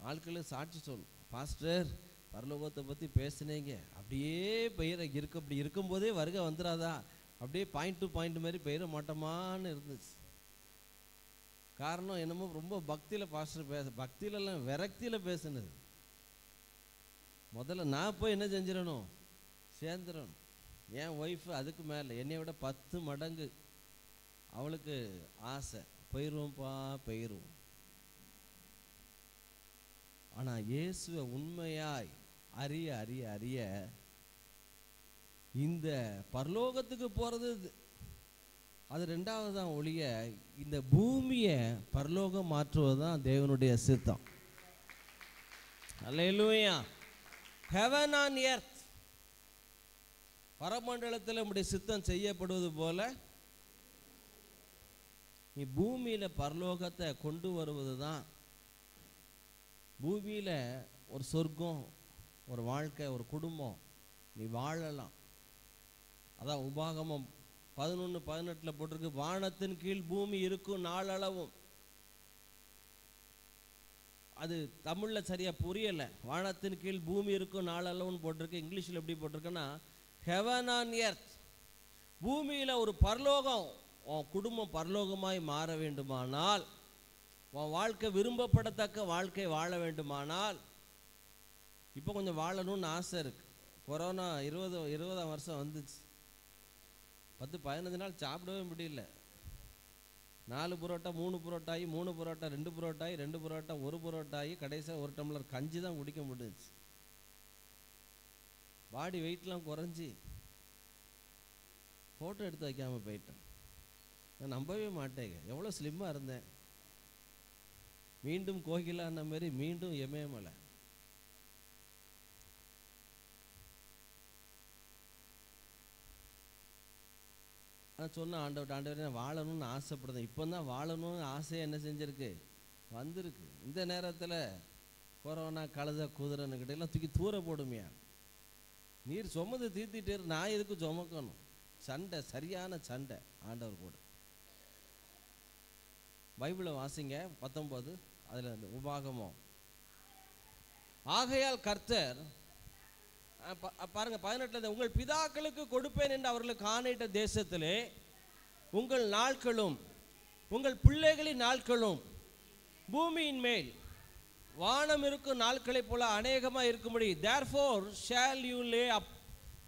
ஆட்களுக்கு சாட்சி சொல்லணும், பாஸ்டர் பரலோகத்தை பற்றி பேசுனீங்க, அப்படியே பெயர இருக்கு, அப்படி இருக்கும்போதே வருகை வந்துடாதா, அப்படியே பாயிண்ட் டு பாயிண்ட் மாதிரி பெயர மாட்டோமான்னு இருந்துச்சு. காரணம் என்னமோ ரொம்ப பக்தியில் பாஸ்டர் பக்தியிலலாம் விரக்தியில் பேசுனது. முதல்ல நான் போய் என்ன செஞ்சிடணும், சேர்ந்துடணும். என் ஒய்ஃபு அதுக்கு மேலே என்னை விட 10 மடங்கு அவளுக்கு ஆசை, போயிடுவோம்ப்பா போயிடுவோம். ஆனால் இயேசுவை உண்மையாய் அறிய அறிய அறிய இந்த பரலோகத்துக்கு போகிறது அது ரெண்டாவது தான் ஒழிய, இந்த பூமியை பரலோகம் மாற்றுவது தான் தேவனுடைய சித்தம். அல்லேலூயா. ஹெவன் ஆன் எர்த், பரமண்டலத்தில் நம்முடைய சித்தம் செய்யப்படுவது போல நீ பூமியில் பரலோகத்தை கொண்டு வருவது தான். பூமியில் ஒரு சொர்க்கம், ஒரு வாழ்க்கை, ஒரு குடும்பம் நீ வாழலாம். அதான் உபாகமம் 11:18 போட்டிருக்கு, வானத்தின் கீழ் பூமி இருக்கும் நாளளவும். அது தமிழில் சரியாக புரியலை. வானத்தின் கீழ் பூமி இருக்கும் நாளளவுன்னு போட்டிருக்கு. இங்கிலீஷில் எப்படி போட்டிருக்குன்னா ஹெவன் ஆன் எர்த். பூமியில் ஒரு பரலோகம், உன் குடும்பம் பரலோகமாய் மாற வேண்டுமானால், உன் வாழ்க்கை விரும்பப்படத்தக்க வாழ்க்கை வாழ வேண்டுமானால், இப்போ கொஞ்சம் வாழணும்னு ஆசை இருக்குது. கொரோனா 20ஆம் வருஷம் வந்துச்சு. 10-15 நாள் சாப்பிடவே முடியல. 4 புரோட்டா 3 புரோட்டாயி, 3 புரோட்டா 2 புரோட்டாயி, 2 புரோட்டா 1 புரோட்டாயி, கடைசியாக 1 டம்ளர் கஞ்சி தான் குடிக்க முடிஞ்சிச்சு. பாடி வெயிட்லாம் குறைஞ்சி ஃபோட்டோ எடுத்து வைக்காமல் போயிட்டேன். நான் நம்பவே மாட்டேங்க, எவ்வளோ ஸ்லிம்மாக இருந்தேன். மீண்டும் கோகிலான மாதிரி மீண்டும் எமயமலை. நான் சொன்ன ஆண்டவர் நான் வாழணும்னு ஆசைப்படுறேன். இப்போ தான் வாழணும்னு ஆசையை என்ன செஞ்சுருக்கு, வந்திருக்கு. இந்த நேரத்தில் கொரோனா கழுத குதிரைன்னுக்கிட்டெல்லாம் தூக்கி தூர போடுமையா. நீர் சுமந்து தீர்த்திட்டு நான் எதுக்கு சுமக்கணும். சண்டை, சரியான சண்டை ஆண்டவர் கூட. பைபிளை வாசிங்க 19, அதில் இந்த உபாகமம். ஆகையால் கர்த்தர் பாருங்க 18, உங்கள் பிதாக்களுக்கு கொடுப்பேன் என்று அவர்களுக்கு ஆணையிட்ட தேசத்திலே உங்கள் நாட்களும் உங்கள் பிள்ளைகளின் நாட்களும் பூமியின் மேல் வானம் இருக்கும் நாட்களைப் போல அநேகமாக இருக்கும்படி, therefore shall you lay up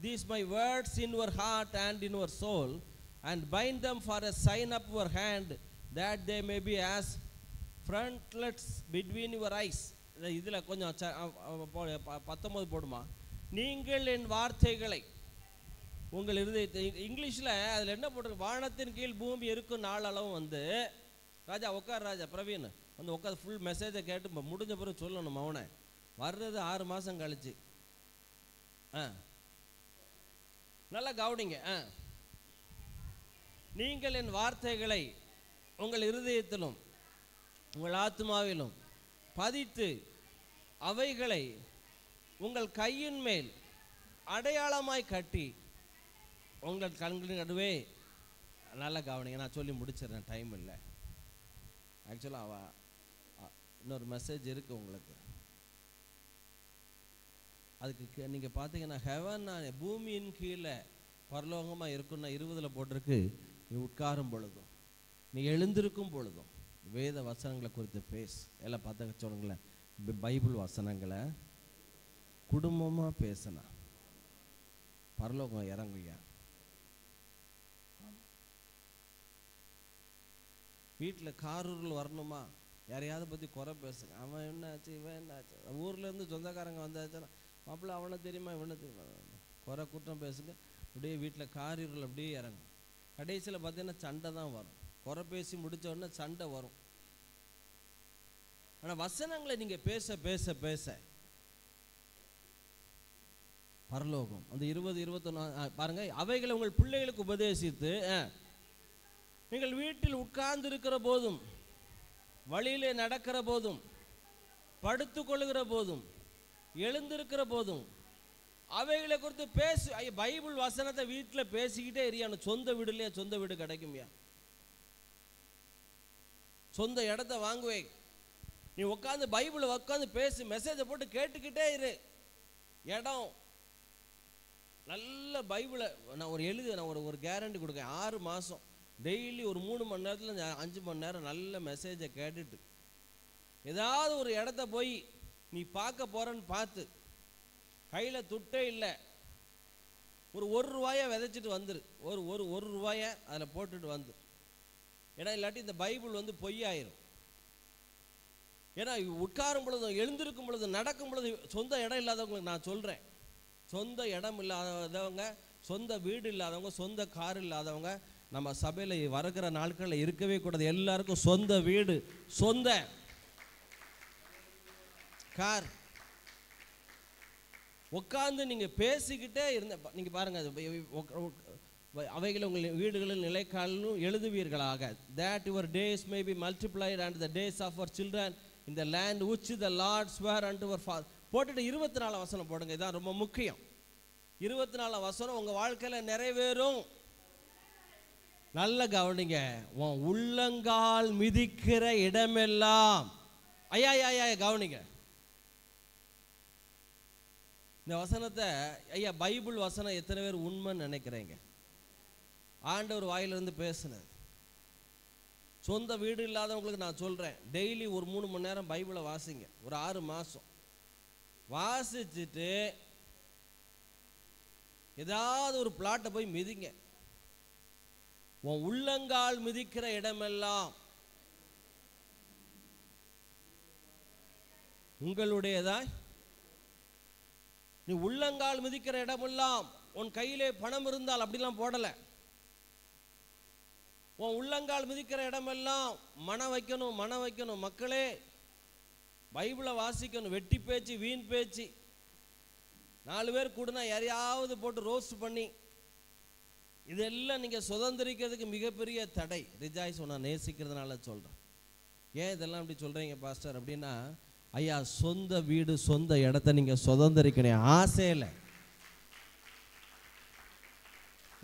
these my words in your heart and in your soul, and bind them for a sign of your hand, that they may be as frontlets between your eyes. இதில் கொஞ்சம் 19 போடுமா. நீங்கள் என் வார்த்தைகளை உங்கள் இருதயத்தை, இங்கிலீஷில் அதில் என்ன போட்டிருக்கு, வானத்தின் கீழ் பூமி இருக்கும் நாளளவும் வந்து, ராஜா உட்கார், ராஜா பிரவீன் வந்து உட்காந்து ஃபுல் மெசேஜை கேட்டு முடிஞ்ச பிறகு சொல்லணும். அவனை வர்றது 6 மாதம் கழிச்சு. நல்லா கவனிங்க. நீங்கள் என் வார்த்தைகளை உங்கள் இருதயத்திலும் உங்கள் ஆத்மாவிலும் பதித்து அவைகளை உங்கள் கையின் மேல் அடையாளமாய் கட்டி உங்கள் கண்களின் நடுவே. நல்லா கவனிங்க, நான் சொல்லி முடிச்சிடறேன், டைம் இல்லை. ஆக்சுவலாக இன்னொரு மெசேஜ் இருக்குது உங்களுக்கு. அதுக்கு நீங்கள் பார்த்தீங்கன்னா ஹெவன் பூமியின் கீழே பரலோகமாக இருக்குன்னா 20 போட்டிருக்கு. நீ உட்காரும் பொழுதும் நீ எழுந்திருக்கும் பொழுதும் வேத வசனங்களை குறித்து பேசு. எல்லாம் பார்த்து சொல்லுங்களேன், பைபிள் வசனங்களை குடும்பமாக பேசினா பரலோகம் இறங்குயா. வீட்டில் காரூரில் வரணுமா, யாரையாவது பற்றி குறை பேசுங்க. அவன் என்ன ஆச்சு, இவன் என்ன ஆச்சு, ஊர்லேருந்து சொந்தக்காரங்க வந்தாச்சுன்னா மாப்பிள்ளை அவனை தெரியுமா இவனை தெரியுமா, குறை குற்றம் பேசுங்க. அப்படியே வீட்டில் காரூரில் அப்படியே இறங்கும். கடைசியில் பார்த்தீங்கன்னா சண்டை தான் வரும். குறை பேசி முடித்த உடனே சண்டை வரும். ஆனால் வசனங்களை நீங்கள் பேச பேச பேச பரலோகம் அந்த 20-21 பாருங்க. அவைகளை உங்கள் பிள்ளைகளுக்கு உபதேசித்து நீங்கள் வீட்டில் உட்கார்ந்து இருக்கிற போதும் வழியிலே நடக்கிற போதும், படுத்து கொள்ளுகிற போதும், எழுந்திருக்கிற போதும் அவைகளை குறித்து பேசு. பைபிள் வசனத்தை வீட்டில் பேசிக்கிட்டே இருயான்னு. சொந்த வீடு இல்லையா? சொந்த வீடு கிடைக்கும்யா. சொந்த இடத்த வாங்குவே. நீ உட்காந்து பைபிளை உட்காந்து பேசி, மெசேஜை போட்டு கேட்டுக்கிட்டே இரு. இடம் நல்ல பைபிளை நான் ஒரு கேரண்டி கொடுக்கேன். 6 மாதம் டெய்லி ஒரு 3 மணி நேரத்தில் 5 மணி நேரம் நல்ல மெசேஜை கேட்டுட்டு ஏதாவது ஒரு இடத்த போய் நீ பார்க்க போறன்னு பார்த்து, கையில் துட்டே இல்லை, ஒரு ரூபாயை விதைச்சிட்டு வந்துரு. ஒரு ரூபாயை அதில் போட்டுட்டு வந்து. ஏன்னா இல்லாட்டி இந்த பைபிள் பொய்யாயிரும். ஏன்னா உட்காரும் பொழுதும், எழுந்திருக்கும் பொழுதும், நடக்கும் பொழுது சொந்த இடம் இல்லாதவங்களுக்கு நான் சொல்கிறேன், சொந்த இடம் இல்லாதவங்க, சொந்த வீடு இல்லாதவங்க, சொந்த கார் இல்லாதவங்க நம்ம சபையில் வருகிற நாட்களில் இருக்கவே கூடாது. எல்லாருக்கும் சொந்த வீடு, சொந்த கார். உட்காந்து நீங்கள் பேசிக்கிட்டே இருந்த நீங்கள் பாருங்கள், அவைகளை உங்கள் வீடுகளில் நிலைக்காலும் எழுதுவீர்களாக. that your days may be multiplied and the days of our children in the land which the Lord swore unto our father. போட்டுட்டு 24 வசனம் போடுங்க. இதான் ரொம்ப முக்கியம். 24 வசனம் உங்கள் வாழ்க்கையில் நிறைவேறும். நல்ல கவனிங்க. உன் உள்ளங்கால் மிதிக்கிற இடமெல்லாம், ஐயா கவனிங்க இந்த வசனத்தை. ஐயா பைபிள் வசனம் எத்தனை பேர் உண்மைன்னு நினைக்கிறீங்க? ஆண்டவர் வாயிலிருந்து பேசுனது. சொந்த வீடு இல்லாதவங்களுக்கு நான் சொல்கிறேன், டெய்லி ஒரு 3 மணி நேரம் பைபிளை வாசிங்க. ஒரு 6 மாதம் வாசிச்சுட்டு ஏதாவது ஒரு பிளாட்டை போய் மிதிங்க. உன் உள்ளங்கால் மிதிக்கிற இடமெல்லாம் உங்களுடையதாய். நீ உள்ளங்கால் மிதிக்கிற இடமெல்லாம், உன் கையிலே பணம் இருந்தால் அப்படிலாம் போடலை. உன் உள்ளங்கால் மிதிக்கிற இடமெல்லாம் மன வைக்கணும். மக்களே பைபிளை வாசிக்கணும். வெட்டி பேச்சு, வீண் பேச்சு, 4 பேர் கூடனா யாரையாவது போட்டு ரோஸ்ட் பண்ணி, இதெல்லாம் நீங்கள் சுதந்திரிக்கிறதுக்கு மிகப்பெரிய தடை. ரிஜாய்ஸ் நான் நேசிக்கிறதுனால சொல்கிறேன். ஏன் இதெல்லாம் அப்படி சொல்கிறீங்க பாஸ்டர் அப்படின்னா, ஐயா சொந்த வீடு, சொந்த இடத்த நீங்கள் சுதந்திரிக்கணும். ஆசையில்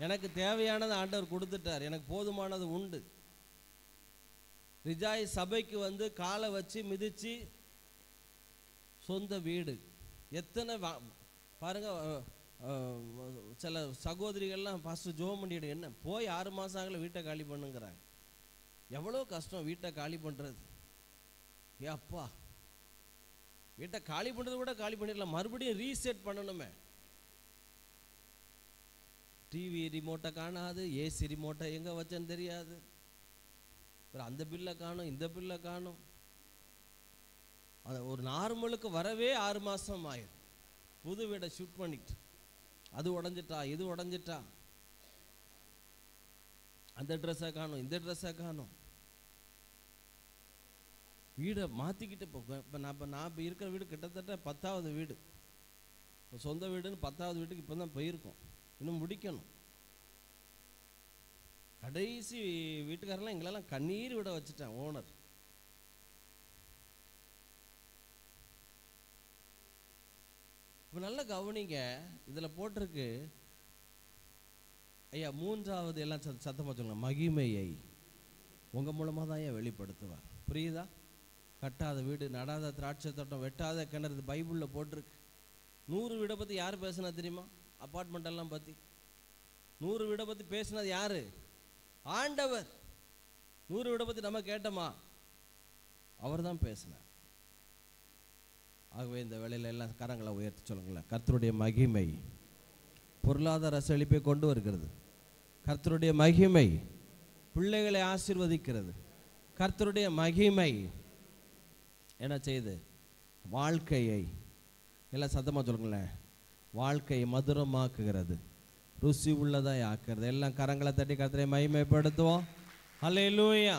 எனக்கு தேவையானது ஆண்டவர் கொடுத்துட்டார், எனக்கு போதுமானது உண்டு. ரிஜாய் சபைக்கு காலை வச்சு மிதிச்சு சொந்த வீடு. எத்தனை பாருங்க, சில சகோதரிகள்லாம் பாஸ்டர் ஜோம் பண்ணிடு, என்ன போய் 6 மாதம் ஆகல வீட்டை காலி பண்ணுங்கிறாங்க. எவ்வளோ கஷ்டம் வீட்டை காலி பண்ணுறது. ஏ அப்பா, வீட்டை காலி பண்ணுறது கூட காலி பண்ணிடலாம், மறுபடியும் ரீசெட் பண்ணணுமே. டிவி ரிமோட்டை காணாது, ஏசி ரிமோட்டை எங்கே வச்சேன்னு தெரியாது, அப்புறம் அந்த பில்லை காணும், இந்த பில்லை காணும். அது ஒரு நார்மலுக்கு வரவே 6 மாதம் ஆயிடும். புது வீடை ஷூட் பண்ணிட்டு அது உடஞ்சிட்டா, இது உடஞ்சிட்டா, அந்த ட்ரெஸ்ஸை காணும், இந்த ட்ரெஸ்ஸை காணும். வீடை மாற்றிக்கிட்டு இப்போ நான் இப்போ இருக்கிற வீடு கிட்டத்தட்ட 10வது வீடு. இப்போ சொந்த வீடுன்னு 10வது வீட்டுக்கு இப்போ தான் போயிருக்கோம், இன்னும் முடிக்கணும். கடைசி வீட்டுக்காரெல்லாம் எங்களெல்லாம் கண்ணீர் விட வச்சுட்டேன் ஓனர். இப்போ நல்லா கவனிங்க, இதில் போட்டிருக்கு ஐயா 3வது எல்லாம் சத்தமாக சொல்லுங்க, மகிமையை உங்கள் மூலமாக தான் ஐயா வெளிப்படுத்துவார். புரியுதா? கட்டாத வீடு, நடாத திராட்சை தோட்டம், வெட்டாத கிணறு, பைபிளில் போட்டிருக்கு. 100 வீடை பற்றி யார் பேசுனா தெரியுமா? அப்பார்ட்மெண்ட் எல்லாம் பற்றி 100 வீடை பற்றி பேசுனது யாரு? ஆண்டவர். 100 வீடை பற்றி நம்ம கேட்டோமா? அவர் தான் பேசினார். ஆகவே இந்த வேளையில் எல்லாம் கரங்களை உயர்த்தி சொல்லுங்களேன். கர்த்தருடைய மகிமை பொருளாதார செழிப்பை கொண்டு வருகிறது. கர்த்தருடைய மகிமை பிள்ளைகளை ஆசீர்வதிக்கிறது. கர்த்தருடைய மகிமை என்ன செய்யுது? வாழ்க்கையை, எல்லாம் சத்தமாக சொல்லுங்களேன், வாழ்க்கையை மதுரமாக்குகிறது, ருசி உள்ளதாய் ஆக்குறது. எல்லாம் கரங்களை தட்டி கர்த்தரை மகிமைப்படுத்துவோம். ஹல்லேலூயா.